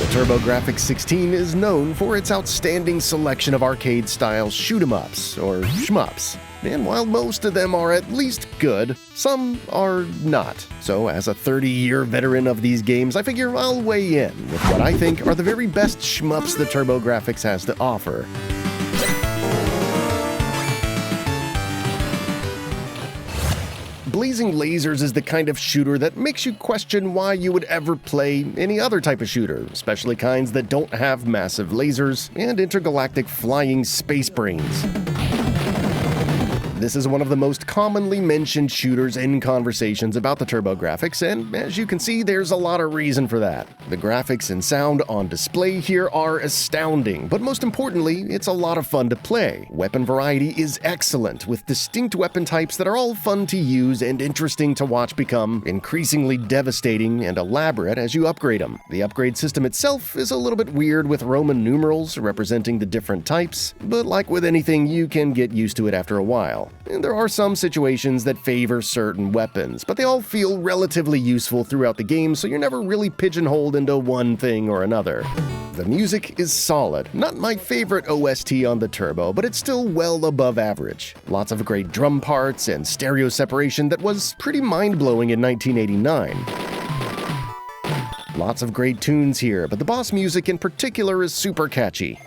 TurboGrafx-16 is known for its outstanding selection of arcade-style shoot-'em-ups, or shmups. And while most of them are at least good, some are not. So as a 30-year veteran of these games, I figure I'll weigh in with what I think are the very best shmups that TurboGrafx has to offer. Blazing Lasers is the kind of shooter that makes you question why you would ever play any other type of shooter, especially kinds that don't have massive lasers and intergalactic flying space brains. This is one of the most commonly mentioned shooters in conversations about the TurboGrafx, and as you can see, there's a lot of reason for that. The graphics and sound on display here are astounding, but most importantly, it's a lot of fun to play. Weapon variety is excellent, with distinct weapon types that are all fun to use and interesting to watch become increasingly devastating and elaborate as you upgrade them. The upgrade system itself is a little bit weird with Roman numerals representing the different types, but like with anything, you can get used to it after a while. And there are some situations that favor certain weapons, but they all feel relatively useful throughout the game, so you're never really pigeonholed into one thing or another. The music is solid. Not my favorite OST on the Turbo, but it's still well above average. Lots of great drum parts and stereo separation that was pretty mind-blowing in 1989. Lots of great tunes here, but the boss music in particular is super catchy.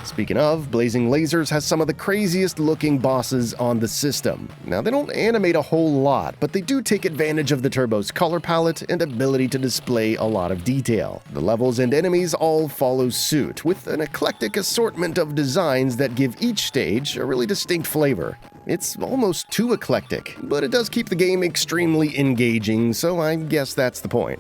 Speaking of, Blazing Lasers has some of the craziest looking bosses on the system. Now, they don't animate a whole lot, but they do take advantage of the Turbo's color palette and ability to display a lot of detail. The levels and enemies all follow suit, with an eclectic assortment of designs that give each stage a really distinct flavor. It's almost too eclectic, but it does keep the game extremely engaging, so I guess that's the point.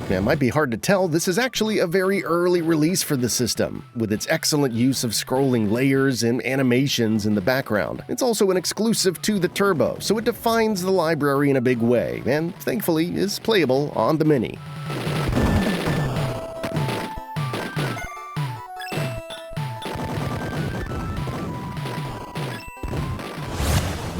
Now, it might be hard to tell, this is actually a very early release for the system, with its excellent use of scrolling layers and animations in the background. It's also an exclusive to the Turbo, so it defines the library in a big way, and thankfully is playable on the Mini.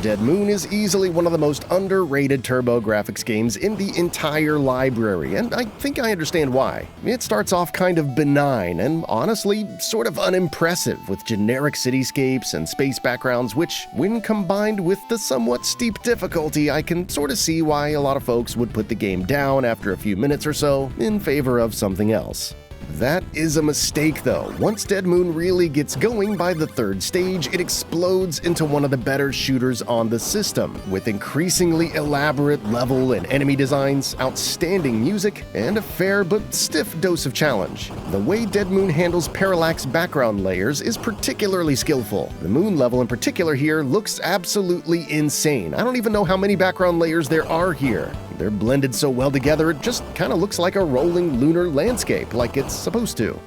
Dead Moon is easily one of the most underrated TurboGrafx games in the entire library, and I think I understand why. It starts off kind of benign and honestly sort of unimpressive, with generic cityscapes and space backgrounds which, when combined with the somewhat steep difficulty, I can sort of see why a lot of folks would put the game down after a few minutes or so in favor of something else. That is a mistake though. Once Dead Moon really gets going, by the third stage, it explodes into one of the better shooters on the system, with increasingly elaborate level and enemy designs, outstanding music, and a fair but stiff dose of challenge. The way Dead Moon handles parallax background layers is particularly skillful. The moon level in particular here looks absolutely insane. I don't even know how many background layers there are here. They're blended so well together, it just kind of looks like a rolling lunar landscape, like it's supposed to.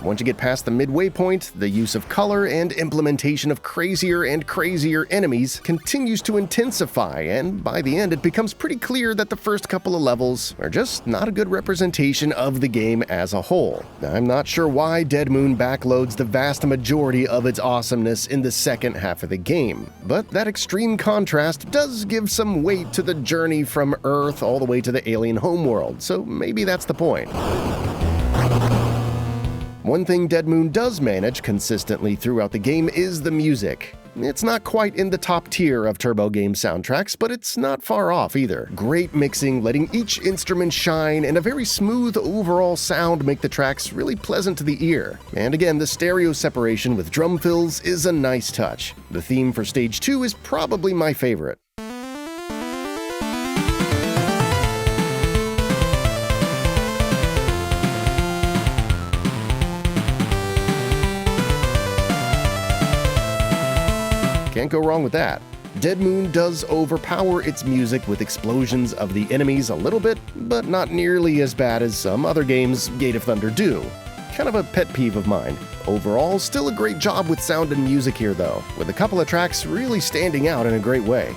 Once you get past the midway point, the use of color and implementation of crazier and crazier enemies continues to intensify, and by the end it becomes pretty clear that the first couple of levels are just not a good representation of the game as a whole. I'm not sure why Dead Moon backloads the vast majority of its awesomeness in the second half of the game, but that extreme contrast does give some weight to the journey from Earth all the way to the alien homeworld, so maybe that's the point. One thing Dead Moon does manage consistently throughout the game is the music. It's not quite in the top tier of Turbo game soundtracks, but it's not far off either. Great mixing, letting each instrument shine, and a very smooth overall sound make the tracks really pleasant to the ear. And again, the stereo separation with drum fills is a nice touch. The theme for Stage 2 is probably my favorite. Can't go wrong with that. Dead Moon does overpower its music with explosions of the enemies a little bit, but not nearly as bad as some other games Gate of Thunder do. Kind of a pet peeve of mine. Overall, still a great job with sound and music here though, with a couple of tracks really standing out in a great way.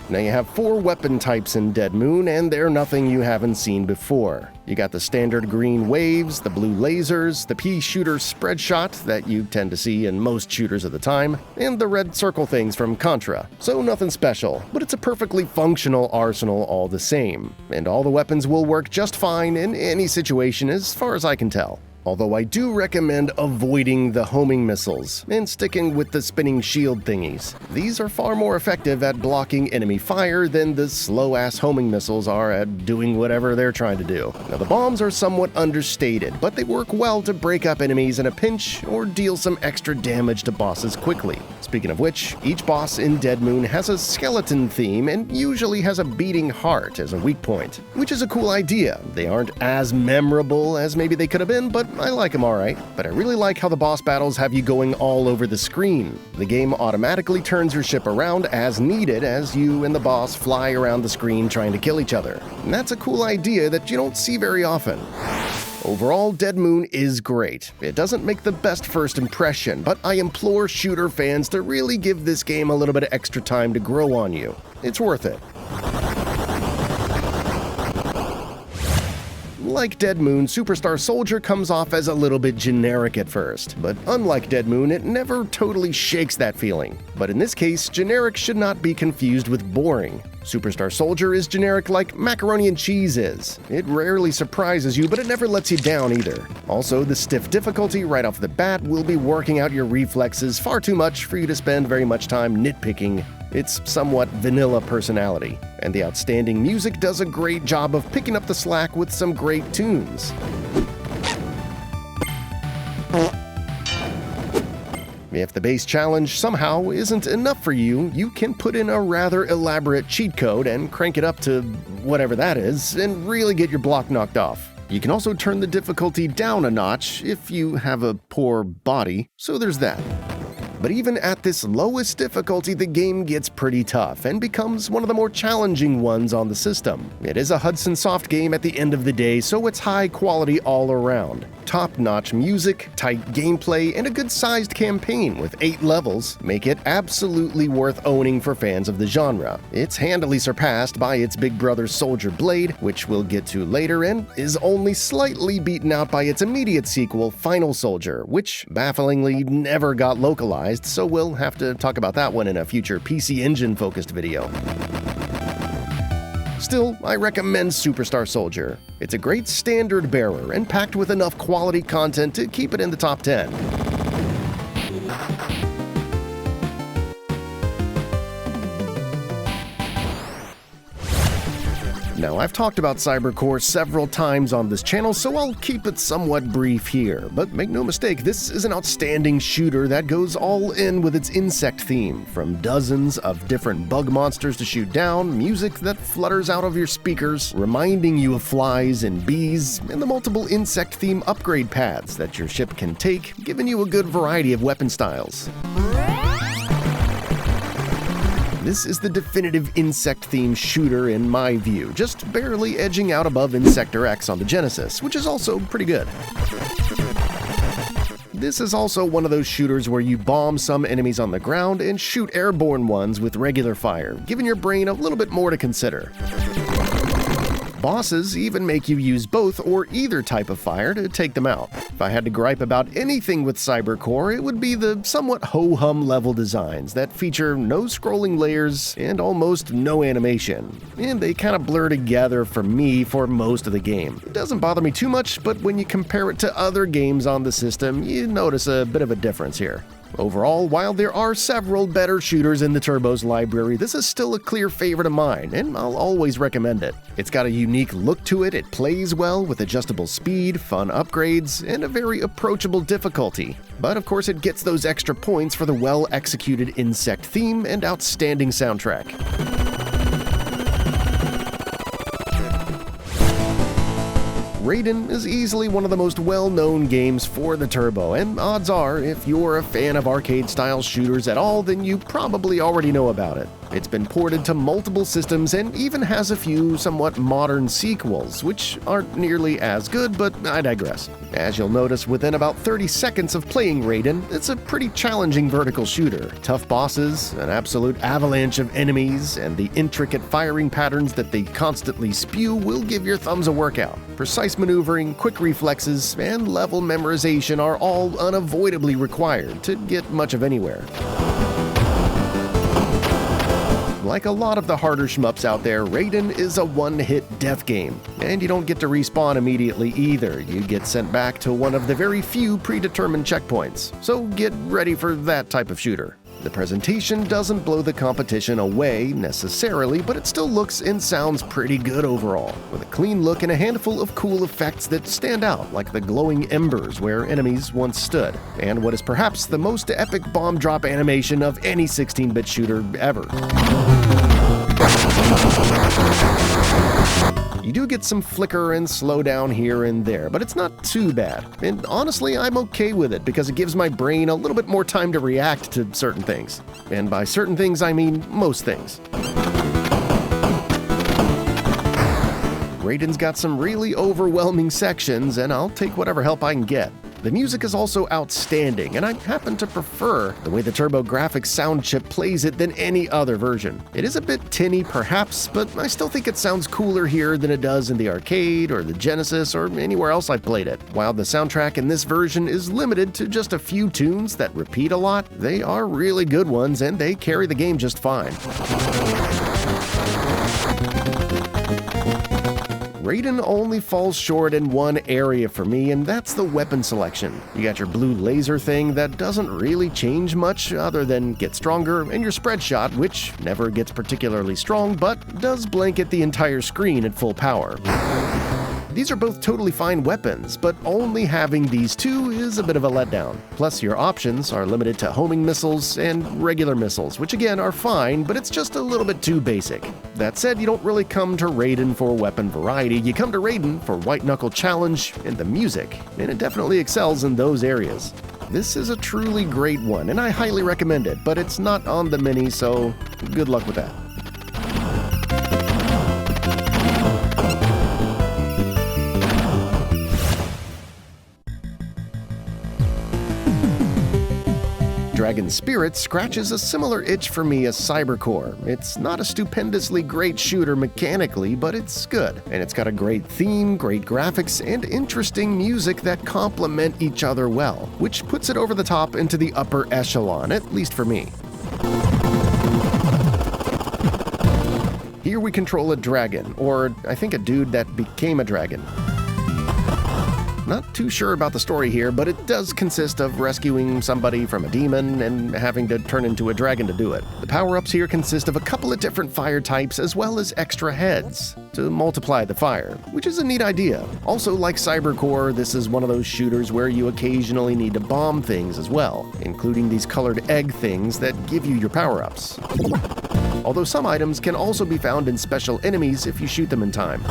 Now you have 4 weapon types in Dead Moon, and they're nothing you haven't seen before. You got the standard green waves, the blue lasers, the pea shooter spread shot that you tend to see in most shooters of the time, and the red circle things from Contra. So nothing special, but it's a perfectly functional arsenal all the same. And all the weapons will work just fine in any situation as far as I can tell. Although I do recommend avoiding the homing missiles and sticking with the spinning shield thingies. These are far more effective at blocking enemy fire than the slow-ass homing missiles are at doing whatever they're trying to do. Now the bombs are somewhat understated, but they work well to break up enemies in a pinch or deal some extra damage to bosses quickly. Speaking of which, each boss in Dead Moon has a skeleton theme and usually has a beating heart as a weak point, which is a cool idea. They aren't as memorable as maybe they could have been, but I like them alright. But I really like how the boss battles have you going all over the screen. The game automatically turns your ship around as needed as you and the boss fly around the screen trying to kill each other. And that's a cool idea that you don't see very often. Overall, Dead Moon is great. It doesn't make the best first impression, but I implore shooter fans to really give this game a little bit of extra time to grow on you. It's worth it. Like Dead Moon, Superstar Soldier comes off as a little bit generic at first, but unlike Dead Moon, it never totally shakes that feeling. But in this case, generic should not be confused with boring. Superstar Soldier is generic like macaroni and cheese is. It rarely surprises you, but it never lets you down either. Also, the stiff difficulty right off the bat will be working out your reflexes far too much for you to spend very much time nitpicking its somewhat vanilla personality. And the outstanding music does a great job of picking up the slack with some great tunes. If the base challenge somehow isn't enough for you, you can put in a rather elaborate cheat code and crank it up to whatever that is and really get your block knocked off. You can also turn the difficulty down a notch if you have a poor body, so there's that. But even at this lowest difficulty, the game gets pretty tough and becomes one of the more challenging ones on the system. It is a Hudson Soft game at the end of the day, so it's high quality all around. Top-notch music, tight gameplay, and a good-sized campaign with 8 levels make it absolutely worth owning for fans of the genre. It's handily surpassed by its big brother Soldier Blade, which we'll get to later, and is only slightly beaten out by its immediate sequel, Final Soldier, which bafflingly never got localized, so we'll have to talk about that one in a future PC Engine-focused video. Still, I recommend Superstar Soldier. It's a great standard bearer and packed with enough quality content to keep it in the top 10. Now, I've talked about Cybercore several times on this channel, so I'll keep it somewhat brief here. But make no mistake, this is an outstanding shooter that goes all in with its insect theme, from dozens of different bug monsters to shoot down, music that flutters out of your speakers, reminding you of flies and bees, and the multiple insect theme upgrade paths that your ship can take, giving you a good variety of weapon styles. This is the definitive insect-themed shooter in my view, just barely edging out above Insector X on the Genesis, which is also pretty good. This is also one of those shooters where you bomb some enemies on the ground and shoot airborne ones with regular fire, giving your brain a little bit more to consider. Bosses even make you use both or either type of fire to take them out. If I had to gripe about anything with Cybercore, it would be the somewhat ho-hum level designs that feature no scrolling layers and almost no animation. And they kind of blur together for me for most of the game. It doesn't bother me too much, but when you compare it to other games on the system, you notice a bit of a difference here. Overall, while there are several better shooters in the Turbo's library, this is still a clear favorite of mine, and I'll always recommend it. It's got a unique look to it, it plays well with adjustable speed, fun upgrades, and a very approachable difficulty. But of course it gets those extra points for the well-executed insect theme and outstanding soundtrack. Raiden is easily one of the most well-known games for the Turbo, and odds are, if you're a fan of arcade-style shooters at all, then you probably already know about it. It's been ported to multiple systems and even has a few somewhat modern sequels, which aren't nearly as good, but I digress. As you'll notice within about 30 seconds of playing Raiden, it's a pretty challenging vertical shooter. Tough bosses, an absolute avalanche of enemies, and the intricate firing patterns that they constantly spew will give your thumbs a workout. Precise maneuvering, quick reflexes, and level memorization are all unavoidably required to get much of anywhere. Like a lot of the harder shmups out there, Raiden is a one-hit death game, and you don't get to respawn immediately either. You get sent back to one of the very few predetermined checkpoints, so get ready for that type of shooter. The presentation doesn't blow the competition away necessarily, but it still looks and sounds pretty good overall, with a clean look and a handful of cool effects that stand out, like the glowing embers where enemies once stood, and what is perhaps the most epic bomb drop animation of any 16-bit shooter ever. You do get some flicker and slowdown here and there, but it's not too bad. And honestly, I'm okay with it because it gives my brain a little bit more time to react to certain things. And by certain things, I mean most things. Raiden's got some really overwhelming sections, and I'll take whatever help I can get. The music is also outstanding, and I happen to prefer the way the TurboGrafx sound chip plays it than any other version. It is a bit tinny perhaps, but I still think it sounds cooler here than it does in the arcade or the Genesis or anywhere else I've played it. While the soundtrack in this version is limited to just a few tunes that repeat a lot, they are really good ones and they carry the game just fine. Raiden only falls short in one area for me, and that's the weapon selection. You got your blue laser thing that doesn't really change much other than get stronger, and your spread shot, which never gets particularly strong but does blanket the entire screen at full power. These are both totally fine weapons, but only having these two is a bit of a letdown. Plus, your options are limited to homing missiles and regular missiles, which again are fine, but it's just a little bit too basic. That said, you don't really come to Raiden for weapon variety, you come to Raiden for white-knuckle challenge and the music, and it definitely excels in those areas. This is a truly great one, and I highly recommend it, but it's not on the Mini, so good luck with that. Dragon Spirit scratches a similar itch for me as Cybercore. It's not a stupendously great shooter mechanically, but it's good. And it's got a great theme, great graphics, and interesting music that complement each other well, which puts it over the top into the upper echelon, at least for me. Here we control a dragon, or I think a dude that became a dragon. Not too sure about the story here, but it does consist of rescuing somebody from a demon and having to turn into a dragon to do it. The power-ups here consist of a couple of different fire types as well as extra heads to multiply the fire, which is a neat idea. Also, like Cybercore, this is one of those shooters where you occasionally need to bomb things as well, including these colored egg things that give you your power-ups. Although some items can also be found in special enemies if you shoot them in time.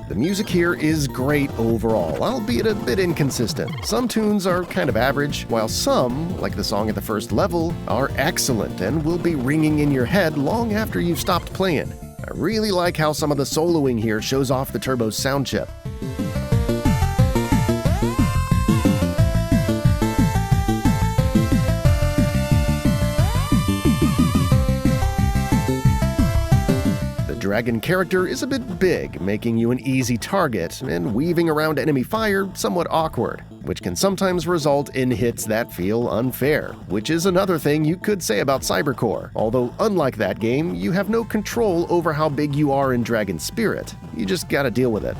The music here is great overall, albeit a bit inconsistent. Some tunes are kind of average, while some, like the song at the first level, are excellent and will be ringing in your head long after you've stopped playing. I really like how some of the soloing here shows off the Turbo's sound chip. Dragon character is a bit big, making you an easy target, and weaving around enemy fire somewhat awkward, which can sometimes result in hits that feel unfair, which is another thing you could say about Cybercore, although unlike that game, you have no control over how big you are in Dragon Spirit. You just gotta deal with it.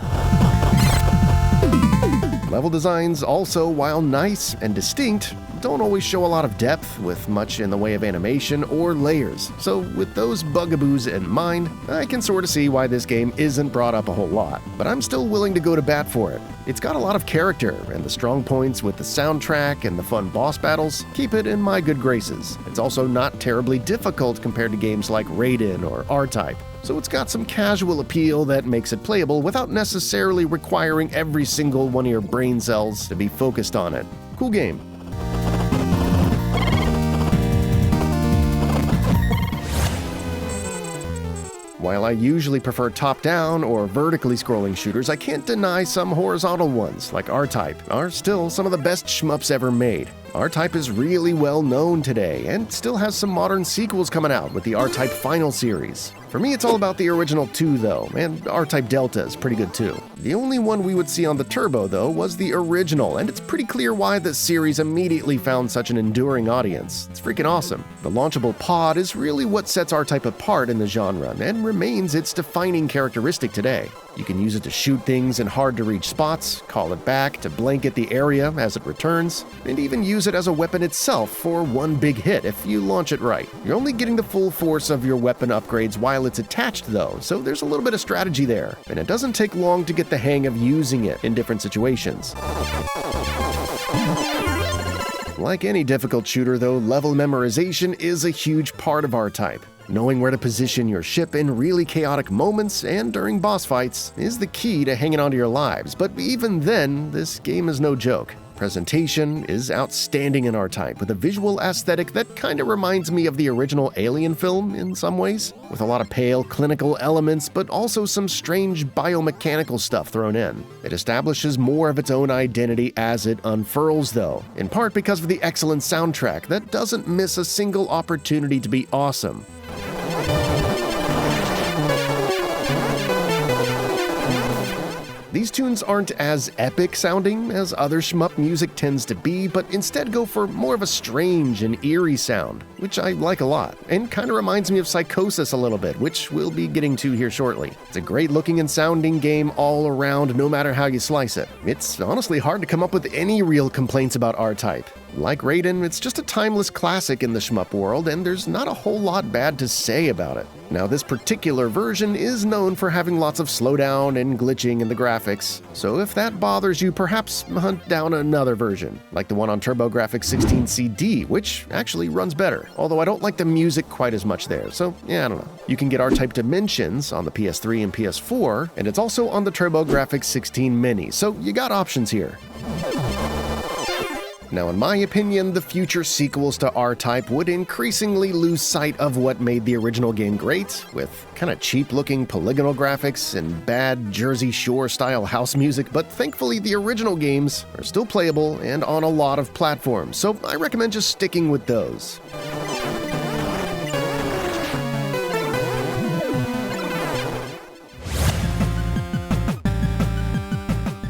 Level designs also, while nice and distinct, don't always show a lot of depth with much in the way of animation or layers. So with those bugaboos in mind, I can sort of see why this game isn't brought up a whole lot, but I'm still willing to go to bat for it. It's got a lot of character, and the strong points with the soundtrack and the fun boss battles keep it in my good graces. It's also not terribly difficult compared to games like Raiden or R-Type. So it's got some casual appeal that makes it playable without necessarily requiring every single one of your brain cells to be focused on it. Cool game. While I usually prefer top-down or vertically scrolling shooters, I can't deny some horizontal ones, like R-Type, are still some of the best shmups ever made. R-Type is really well known today, and still has some modern sequels coming out with the R-Type Final series. For me, it's all about the original 2 though, and R-Type Delta is pretty good too. The only one we would see on the Turbo though was the original, and it's pretty clear why this series immediately found such an enduring audience. It's freaking awesome. The launchable pod is really what sets R-Type apart in the genre, and remains its defining characteristic today. You can use it to shoot things in hard-to-reach spots, call it back to blanket the area as it returns, and even use it as a weapon itself for one big hit if you launch it right. You're only getting the full force of your weapon upgrades while it's attached though, so there's a little bit of strategy there, and it doesn't take long to get the hang of using it in different situations. Like any difficult shooter though, level memorization is a huge part of R-Type. Knowing where to position your ship in really chaotic moments and during boss fights is the key to hanging onto your lives, but even then, this game is no joke. Presentation is outstanding in R-Type, with a visual aesthetic that kinda reminds me of the original Alien film in some ways, with a lot of pale, clinical elements, but also some strange biomechanical stuff thrown in. It establishes more of its own identity as it unfurls though, in part because of the excellent soundtrack that doesn't miss a single opportunity to be awesome. These tunes aren't as epic sounding as other shmup music tends to be, but instead go for more of a strange and eerie sound, which I like a lot, and kinda reminds me of Psychosis a little bit, which we'll be getting to here shortly. It's a great looking and sounding game all around, no matter how you slice it. It's honestly hard to come up with any real complaints about R-Type. Like Raiden, it's just a timeless classic in the shmup world, and there's not a whole lot bad to say about it. Now, this particular version is known for having lots of slowdown and glitching in the graphics, so if that bothers you, perhaps hunt down another version, like the one on TurboGrafx-16 CD, which actually runs better, although I don't like the music quite as much there, so yeah, I don't know. You can get R-Type Dimensions on the PS3 and PS4, and it's also on the TurboGrafx-16 Mini, so you got options here. Now, in my opinion, the future sequels to R-Type would increasingly lose sight of what made the original game great, with kinda cheap-looking polygonal graphics and bad Jersey Shore-style house music, but thankfully the original games are still playable and on a lot of platforms, so I recommend just sticking with those.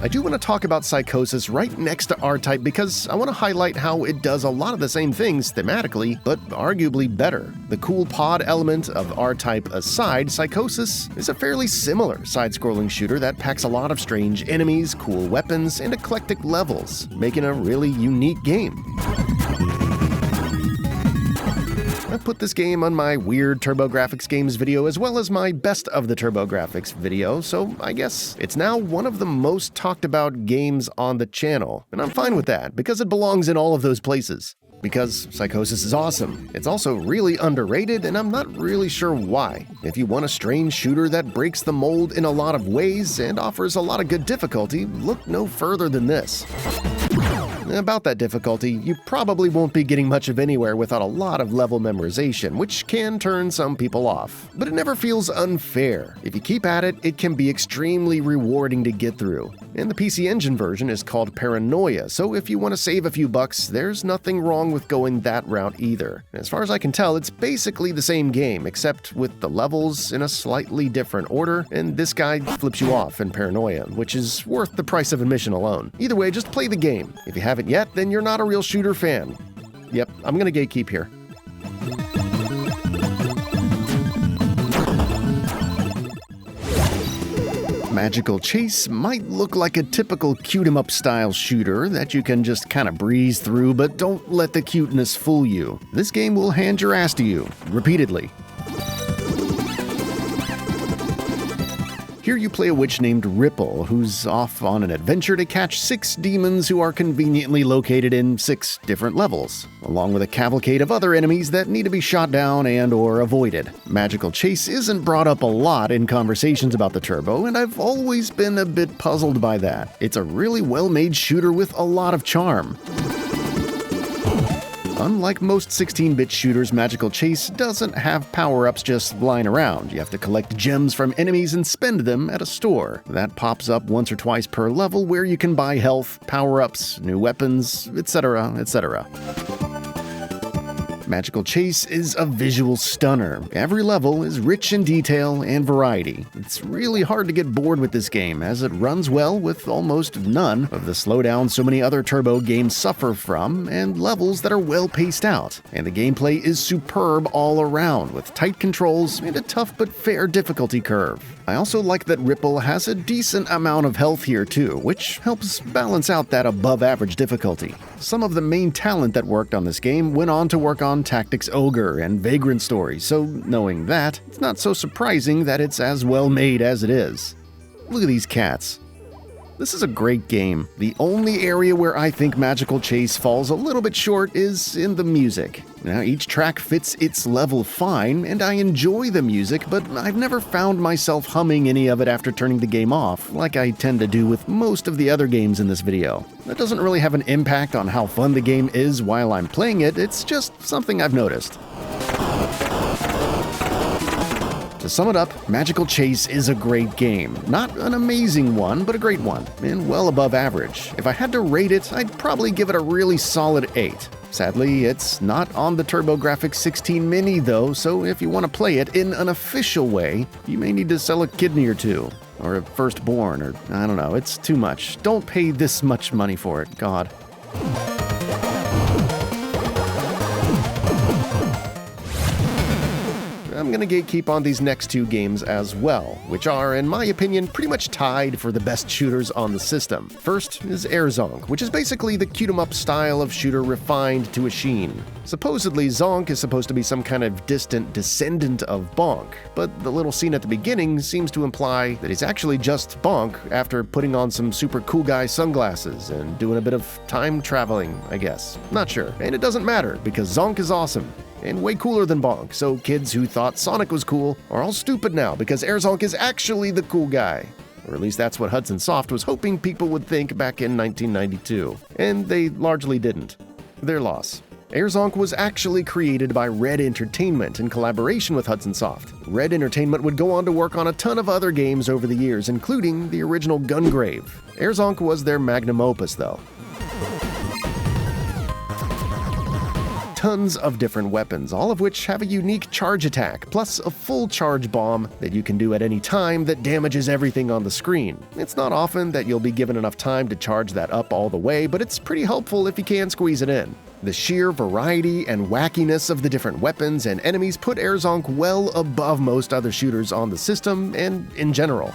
I do want to talk about Psychosis right next to R-Type because I want to highlight how it does a lot of the same things thematically, but arguably better. The cool pod element of R-Type aside, Psychosis is a fairly similar side-scrolling shooter that packs a lot of strange enemies, cool weapons, and eclectic levels, making a really unique game. I put this game on my weird TurboGrafx games video as well as my best of the TurboGrafx video, so I guess it's now one of the most talked about games on the channel, and I'm fine with that because it belongs in all of those places. Because Psychosis is awesome. It's also really underrated, and I'm not really sure why. If you want a strange shooter that breaks the mold in a lot of ways and offers a lot of good difficulty, look no further than this. About that difficulty, you probably won't be getting much of anywhere without a lot of level memorization, which can turn some people off. But it never feels unfair. If you keep at it, it can be extremely rewarding to get through. And the PC Engine version is called Paranoia, so if you want to save a few bucks, there's nothing wrong with going that route either. As far as I can tell, it's basically the same game, except with the levels in a slightly different order, and this guy flips you off in Paranoia, which is worth the price of admission alone. Either way, just play the game. If you haven't yet, then you're not a real shooter fan. Yep, I'm gonna gatekeep here. Magical Chase might look like a typical cute-em-up style shooter that you can just kinda breeze through, but don't let the cuteness fool you. This game will hand your ass to you, repeatedly. Here you play a witch named Ripple, who's off on an adventure to catch 6 demons who are conveniently located in 6 different levels, along with a cavalcade of other enemies that need to be shot down and/or avoided. Magical Chase isn't brought up a lot in conversations about the Turbo, and I've always been a bit puzzled by that. It's a really well-made shooter with a lot of charm. Unlike most 16-bit shooters, Magical Chase doesn't have power-ups just lying around. You have to collect gems from enemies and spend them at a store. That pops up once or twice per level where you can buy health, power-ups, new weapons, etc., etc. Magical Chase is a visual stunner. Every level is rich in detail and variety. It's really hard to get bored with this game, as it runs well with almost none of the slowdown so many other Turbo games suffer from, and levels that are well paced out. And the gameplay is superb all around, with tight controls and a tough but fair difficulty curve. I also like that Ripple has a decent amount of health here too, which helps balance out that above-average difficulty. Some of the main talent that worked on this game went on to work on Tactics Ogre and Vagrant Story, so knowing that, it's not so surprising that it's as well made as it is. Look at these cats. This is a great game. The only area where I think Magical Chase falls a little bit short is in the music. Now, each track fits its level fine, and I enjoy the music, but I've never found myself humming any of it after turning the game off, like I tend to do with most of the other games in this video. That doesn't really have an impact on how fun the game is while I'm playing it, it's just something I've noticed. To sum it up, Magical Chase is a great game. Not an amazing one, but a great one, and well above average. If I had to rate it, I'd probably give it a really solid 8. Sadly, it's not on the TurboGrafx-16 Mini though, so if you want to play it in an official way, you may need to sell a kidney or two. Or a firstborn, or I don't know, it's too much. Don't pay this much money for it, God. I'm gonna gatekeep on these next two games as well, which are, in my opinion, pretty much tied for the best shooters on the system. First is Zonk, which is basically the cute-em-up style of shooter refined to a sheen. Supposedly, Zonk is supposed to be some kind of distant descendant of Bonk, but the little scene at the beginning seems to imply that he's actually just Bonk after putting on some super cool guy sunglasses and doing a bit of time traveling, I guess. Not sure, and it doesn't matter, because Zonk is awesome. And way cooler than Bonk, so kids who thought Sonic was cool are all stupid now because Zonk is actually the cool guy. Or at least that's what Hudson Soft was hoping people would think back in 1992. And they largely didn't. Their loss. Zonk was actually created by Red Entertainment in collaboration with Hudson Soft. Red Entertainment would go on to work on a ton of other games over the years, including the original Gungrave. Zonk was their magnum opus, though. Tons of different weapons, all of which have a unique charge attack, plus a full charge bomb that you can do at any time that damages everything on the screen. It's not often that you'll be given enough time to charge that up all the way, but it's pretty helpful if you can squeeze it in. The sheer variety and wackiness of the different weapons and enemies put Zonk well above most other shooters on the system and in general.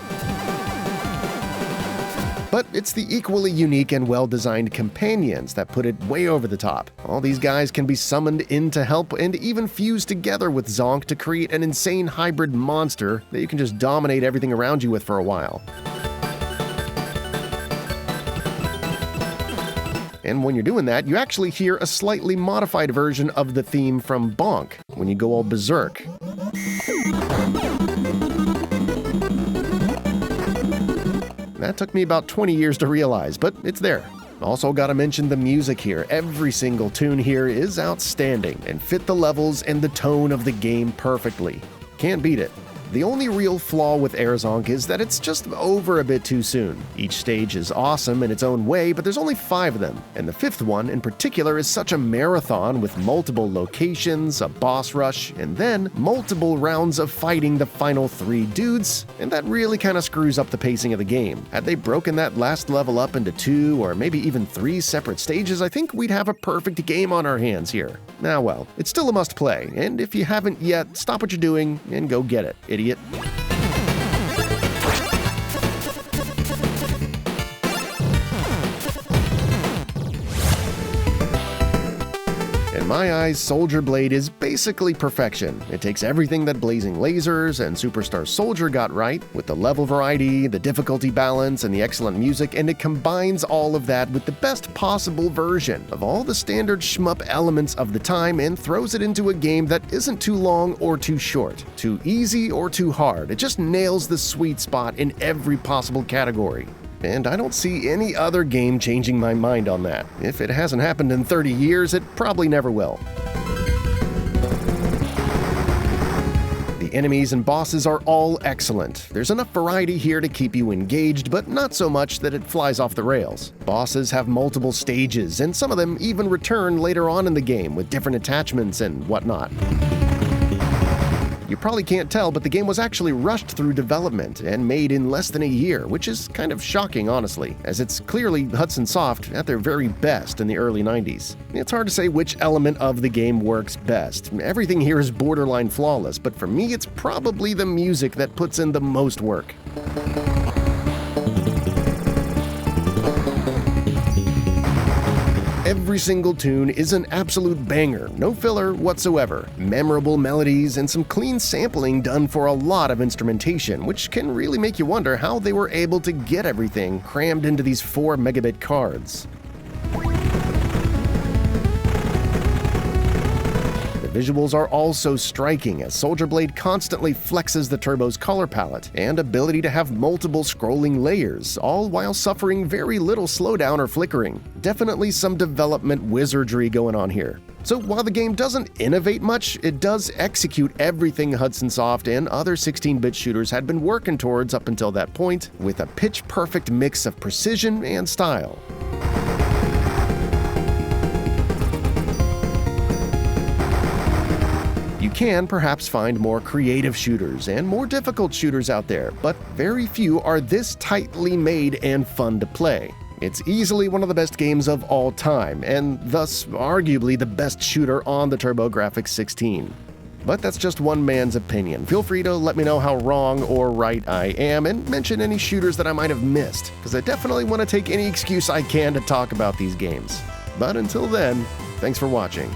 But it's the equally unique and well-designed companions that put it way over the top. All these guys can be summoned in to help and even fuse together with Zonk to create an insane hybrid monster that you can just dominate everything around you with for a while. And when you're doing that, you actually hear a slightly modified version of the theme from Bonk when you go all berserk. That took me about 20 years to realize, but it's there. Also gotta mention the music here. Every single tune here is outstanding and fit the levels and the tone of the game perfectly. Can't beat it. The only real flaw with Zonk is that it's just over a bit too soon. Each stage is awesome in its own way, but there's only 5 of them, and the 5th one in particular is such a marathon with multiple locations, a boss rush, and then multiple rounds of fighting the final 3 dudes, and that really kind of screws up the pacing of the game. Had they broken that last level up into 2 or maybe even 3 separate stages, I think we'd have a perfect game on our hands here. Now well, it's still a must-play, and if you haven't yet, stop what you're doing and go get it, idiot. In my eyes, Soldier Blade is basically perfection. It takes everything that Blazing Lasers and Superstar Soldier got right, with the level variety, the difficulty balance, and the excellent music, and it combines all of that with the best possible version of all the standard shmup elements of the time and throws it into a game that isn't too long or too short, too easy or too hard. It just nails the sweet spot in every possible category. and I don't see any other game changing my mind on that. If it hasn't happened in 30 years, it probably never will. The enemies and bosses are all excellent. There's enough variety here to keep you engaged, but not so much that it flies off the rails. Bosses have multiple stages, and some of them even return later on in the game with different attachments and whatnot. You probably can't tell, but the game was actually rushed through development and made in less than a year, which is kind of shocking, honestly, as it's clearly Hudson Soft at their very best in the early 90s. It's hard to say which element of the game works best. Everything here is borderline flawless, but for me, it's probably the music that puts in the most work. Every single tune is an absolute banger, no filler whatsoever. Memorable melodies and some clean sampling done for a lot of instrumentation, which can really make you wonder how they were able to get everything crammed into these 4 megabit cards. The visuals are also striking, as Soldier Blade constantly flexes the Turbo's color palette and ability to have multiple scrolling layers, all while suffering very little slowdown or flickering. Definitely some development wizardry going on here. So while the game doesn't innovate much, it does execute everything Hudson Soft and other 16-bit shooters had been working towards up until that point, with a pitch-perfect mix of precision and style. You can perhaps find more creative shooters and more difficult shooters out there, but very few are this tightly made and fun to play. It's easily one of the best games of all time, and thus arguably the best shooter on the TurboGrafx-16. But that's just one man's opinion. Feel free to let me know how wrong or right I am, and mention any shooters that I might have missed, because I definitely want to take any excuse I can to talk about these games. But until then, thanks for watching.